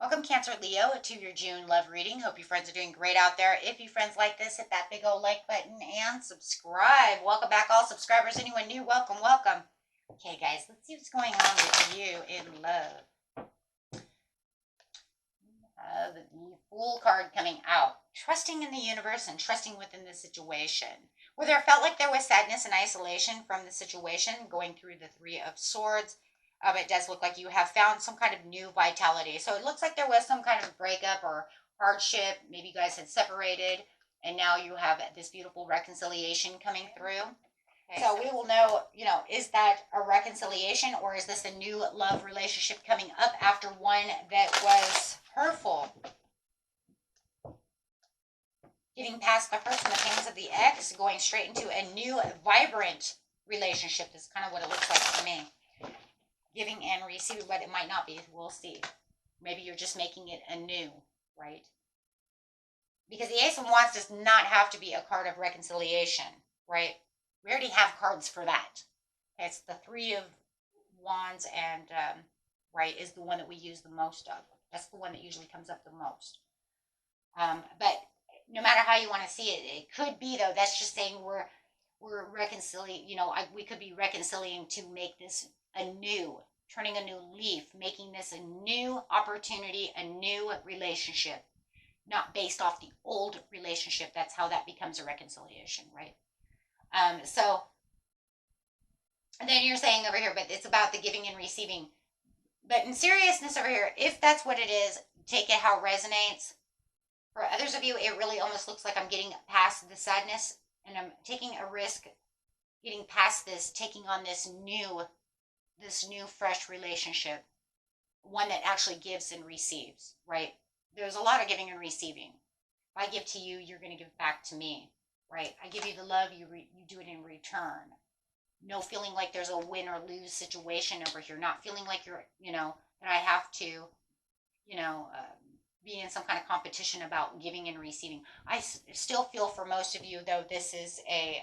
Welcome, Cancer Leo, to your June love reading. Hope you friends are doing great out there. If you friends like this, hit that big old like button and subscribe. Welcome back, all subscribers. Anyone new, welcome, welcome. Okay, guys, let's see what's going on with you in love. The Fool card coming out. Trusting in the universe and trusting within the situation. Where there felt like there was sadness and isolation from the situation, going through the Three of Swords. It does look like you have found some kind of new vitality. So it looks like there was some kind of breakup or hardship. Maybe you guys had separated, and now you have this beautiful reconciliation coming through. Okay, so we will know, is that a reconciliation, or is this a new love relationship coming up after one that was hurtful? Getting past the hurts and the pains of the ex, going straight into a new, vibrant relationship is kind of what it looks like to me. Giving and receiving, but it might not be. We'll see. Maybe you're just making it anew, right? Because the Ace of Wands does not have to be a card of reconciliation, right? We already have cards for that. Okay, it's the Three of Wands, and right, is the one that we use the most of. That's the one that usually comes up the most. But no matter how you want to see it, it could be, though, that's just saying we're reconciling, we could be reconciling to make this anew, turning a new leaf, making this a new opportunity, a new relationship, not based off the old relationship. That's how that becomes a reconciliation, right? So, and then you're saying over here, but it's about the giving and receiving. But in seriousness over here, if that's what it is, take it how it resonates. For others of you, it really almost looks like I'm getting past the sadness, and I'm taking a risk, getting past this, taking on this new fresh relationship, one that actually gives and receives, right? There's a lot of giving and receiving. If I give to you, you're going to give back to me, right? I give you the love, you do it in return. No feeling like there's a win or lose situation over here. Not feeling like you're, that I have to, be in some kind of competition about giving and receiving. I still feel for most of you, though, this is a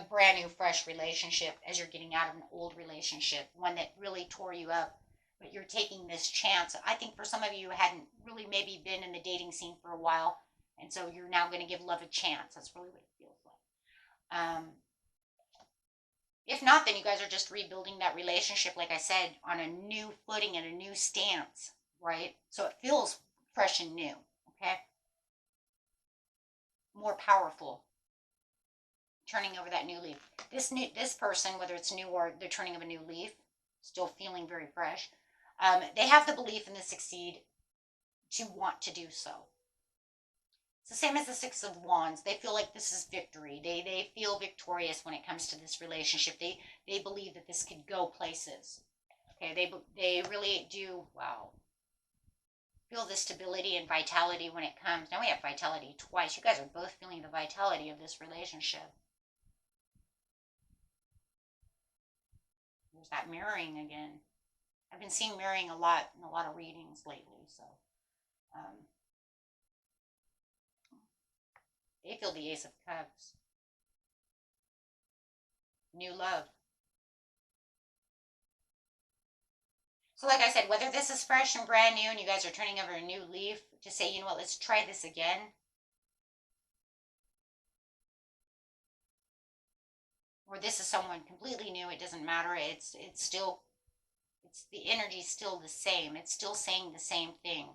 brand new, fresh relationship as you're getting out of an old relationship, one that really tore you up, but you're taking this chance. I think for some of you who hadn't really maybe been in the dating scene for a while, and so you're now going to give love a chance. That's really what it feels like. If not, then you guys are just rebuilding that relationship, like I said, on a new footing and a new stance, right? So it feels fresh and new, okay? More powerful. Turning over that new leaf. This person, whether it's new or they're turning of a new leaf, still feeling very fresh, they have the belief in the succeed to want to do so. It's the same as the Six of Wands. They feel like this is victory. They feel victorious when it comes to this relationship. They believe that this could go places. Okay, they really do, wow, feel the stability and vitality when it comes. Now we have vitality twice. You guys are both feeling the vitality of this relationship. There's that mirroring again. I've been seeing mirroring a lot in a lot of readings lately, so they feel the Ace of Cups. New love. So like I said, whether this is fresh and brand new and you guys are turning over a new leaf to say, you know what, let's try this again. Or this is someone completely new, it doesn't matter. It's the energy is still the same. It's still saying the same thing.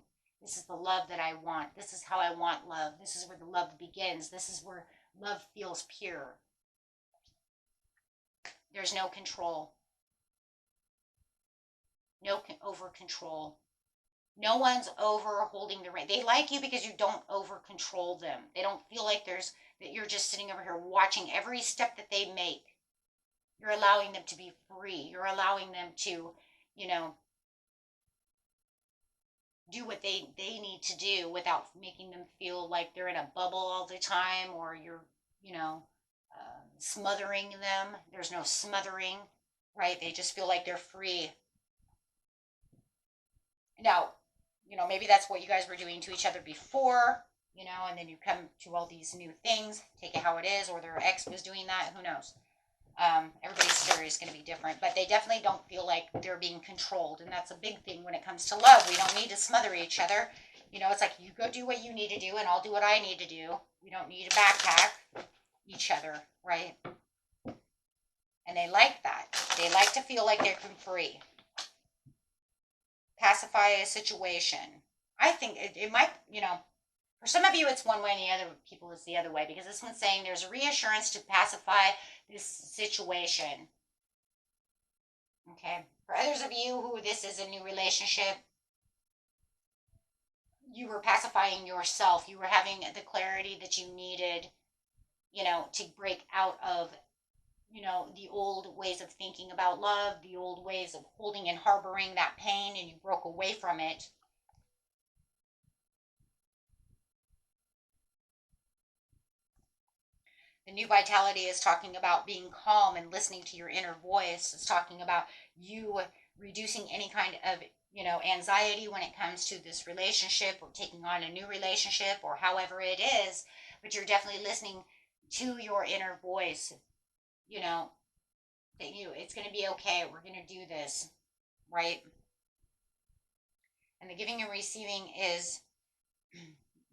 This is the love that I want. This is how I want love. This is where the love begins. This is where love feels pure. There's no control. No over control. No one's over holding the rein. They like you because you don't over control them. They don't feel like that you're just sitting over here watching every step that they make. You're allowing them to be free. You're allowing them to, do what they need to do without making them feel like they're in a bubble all the time, or you're, smothering them. There's no smothering, right? They just feel like they're free. Now, maybe that's what you guys were doing to each other before, and then you come to all these new things, take it how it is, or their ex was doing that, who knows? Everybody's story is going to be different, but they definitely don't feel like they're being controlled. And that's a big thing when it comes to love. We don't need to smother each other. You know, it's like you go do what you need to do and I'll do what I need to do. We don't need to backpack each other, right? And they like that. They like to feel like they're free. Pacify a situation. I think it might, you know, for some of you it's one way and the other people it's the other way, because this one's saying there's a reassurance to pacify this situation. Okay. For others of you who this is a new relationship, you were pacifying yourself. You were having the clarity that you needed, you know, to break out of, you know, the old ways of thinking about love, the old ways of holding and harboring that pain, and you broke away from it. The new vitality is talking about being calm and listening to your inner voice. It's talking about you reducing any kind of, you know, anxiety when it comes to this relationship or taking on a new relationship or however it is, but you're definitely listening to your inner voice, you know, that it's going to be okay. We're going to do this, right? And the giving and receiving is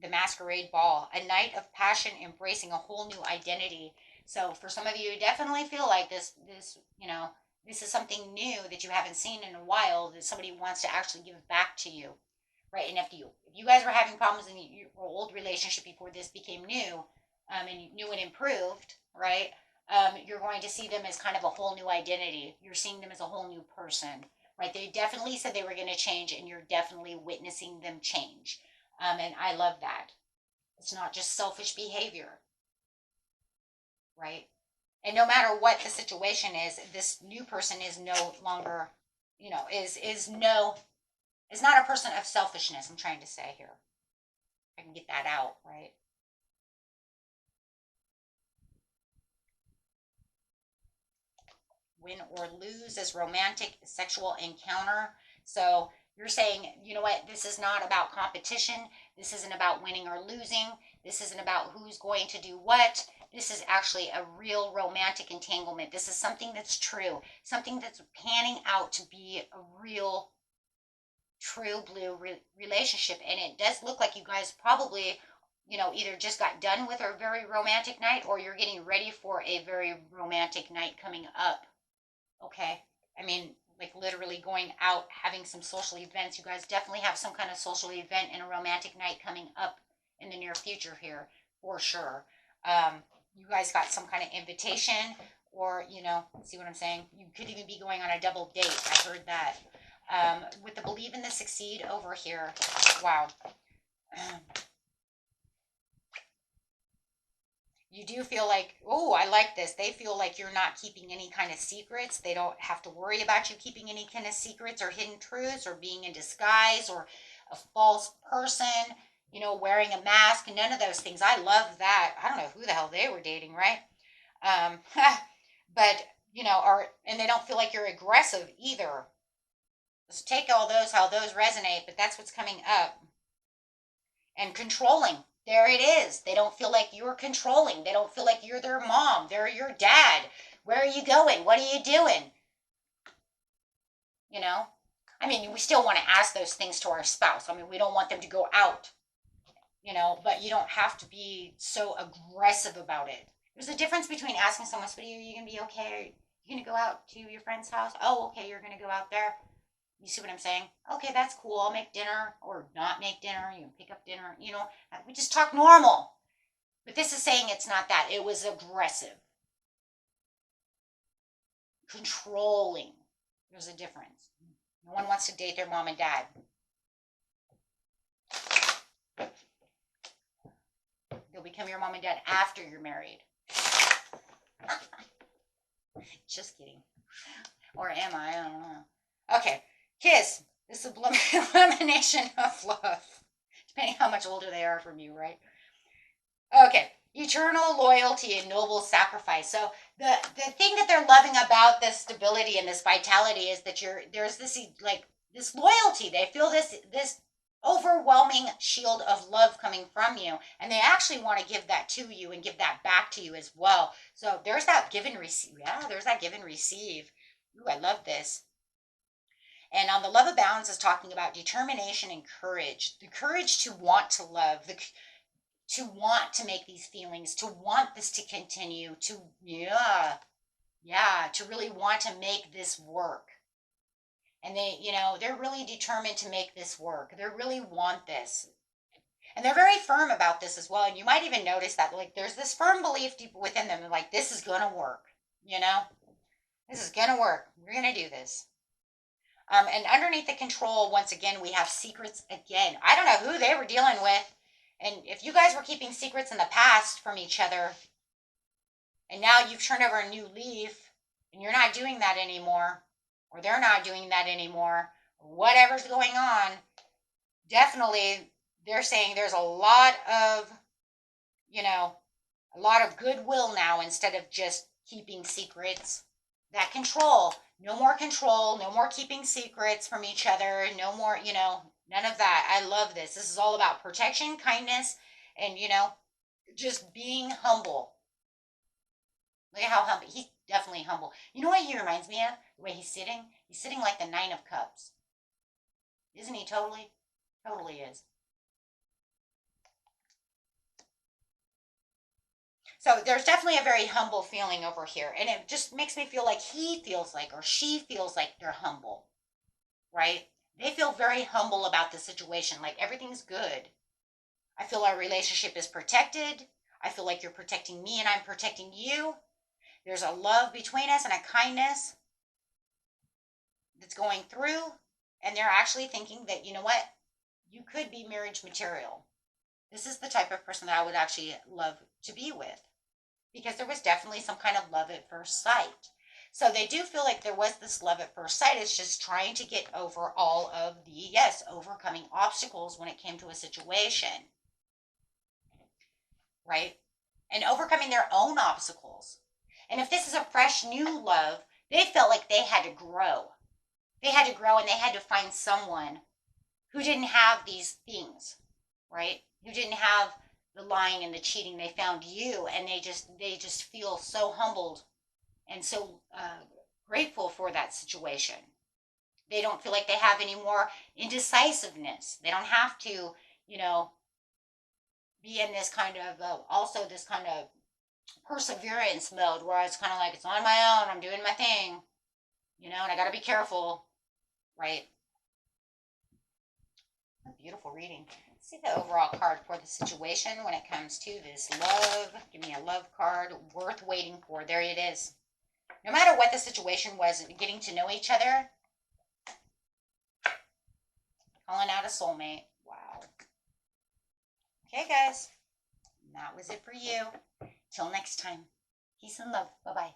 the masquerade ball, a night of passion, embracing a whole new identity. So for some of you, definitely feel like this, you know, this is something new that you haven't seen in a while, that somebody wants to actually give back to you, right? And if you guys were having problems in your old relationship before this became new, and new and improved, right? You're going to see them as kind of a whole new identity. You're seeing them as a whole new person, right? They definitely said they were going to change, and you're definitely witnessing them change. And I love that. It's not just selfish behavior, right? And no matter what the situation is, this new person is no longer, you know, is not a person of selfishness. I'm trying to say here. I can get that out, right? Win or lose as romantic sexual encounter. So you're saying, you know what, this is not about competition. This isn't about winning or losing. This isn't about who's going to do what. This is actually a real romantic entanglement. This is something that's true, something that's panning out to be a real, true blue relationship. And it does look like you guys probably, you know, either just got done with a very romantic night or you're getting ready for a very romantic night coming up. Okay. I mean, like literally going out, having some social events. You guys definitely have some kind of social event and a romantic night coming up in the near future here for sure. You guys got some kind of invitation, or, you know, see what I'm saying? You could even be going on a double date. I heard that. With the believe in the succeed over here. Wow. You do feel like, oh, I like this. They feel like you're not keeping any kind of secrets. They don't have to worry about you keeping any kind of secrets or hidden truths or being in disguise or a false person, you know, wearing a mask, and none of those things. I love that. I don't know who the hell they were dating, right? Um, but, you know, and they don't feel like you're aggressive either. Let's take all those, how those resonate, but that's what's coming up. And controlling. There it is. They don't feel like you're controlling. They don't feel like you're their mom. They're your dad. Where are you going? What are you doing? You know? I mean, we still want to ask those things to our spouse. I mean, we don't want them to go out, you know, but you don't have to be so aggressive about it. There's a difference between asking someone, "Sweetie, are you going to be okay? Are you going to go out to your friend's house?" "Oh, okay, you're going to go out there." You see what I'm saying? "Okay, that's cool. I'll make dinner," or not make dinner. You can pick up dinner. You know, we just talk normal. But this is saying it's not that. It was aggressive, controlling. There's a difference. No one wants to date their mom and dad. They'll become your mom and dad after you're married. Just kidding. Or am I? I don't know. Okay. Kiss. The sublimination of love. Depending how much older they are from you, right? Okay. Eternal loyalty and noble sacrifice. So the thing that they're loving about this stability and this vitality is that there's this like this loyalty. They feel this overwhelming shield of love coming from you. And they actually want to give that to you and give that back to you as well. So there's that give and receive. Yeah, there's that give and receive. Ooh, I love this. And on the love abounds is talking about determination and courage. The courage to want to love, to want to make these feelings, to want this to continue, to, to really want to make this work. And they, they're really determined to make this work. They really want this. And they're very firm about this as well. And you might even notice that, like, there's this firm belief deep within them, like, this is going to work, This is going to work. We're going to do this. And underneath the control, once again, we have secrets again. I don't know who they were dealing with. And if you guys were keeping secrets in the past from each other, and now you've turned over a new leaf, and you're not doing that anymore, or they're not doing that anymore, whatever's going on, definitely they're saying there's a lot of, a lot of goodwill now instead of just keeping secrets. That control. No more control, no more keeping secrets from each other, no more, none of that. I love this. This is all about protection, kindness, and, just being humble. Look at how humble. He's definitely humble. You know what he reminds me of? The way he's sitting? He's sitting like the Nine of Cups. Isn't he totally? Totally is. So there's definitely a very humble feeling over here. And it just makes me feel like he feels like, or she feels like they're humble, right? They feel very humble about the situation, like everything's good. I feel our relationship is protected. I feel like you're protecting me and I'm protecting you. There's a love between us and a kindness that's going through. And they're actually thinking that, you know what? You could be marriage material. This is the type of person that I would actually love to be with. Because there was definitely some kind of love at first sight. So they do feel like there was this love at first sight. It's just trying to get over all of the, overcoming obstacles when it came to a situation. Right? And overcoming their own obstacles. And if this is a fresh new love, they felt like they had to grow. They had to grow and they had to find someone who didn't have these things, right? Who didn't have the lying and the cheating. They found you, and they just feel so humbled and so grateful for that situation. They don't feel like they have any more indecisiveness. They don't have to, be in this kind of also this kind of perseverance mode where it's kind of like, it's on my own, I'm doing my thing, and I got to be careful, right? A beautiful reading. Let's see the overall card for the situation when it comes to this love. Give me a love card worth waiting for. There it is. No matter what the situation was, getting to know each other. Calling out a soulmate. Wow. Okay, guys. That was it for you. Till next time. Peace and love. Bye-bye.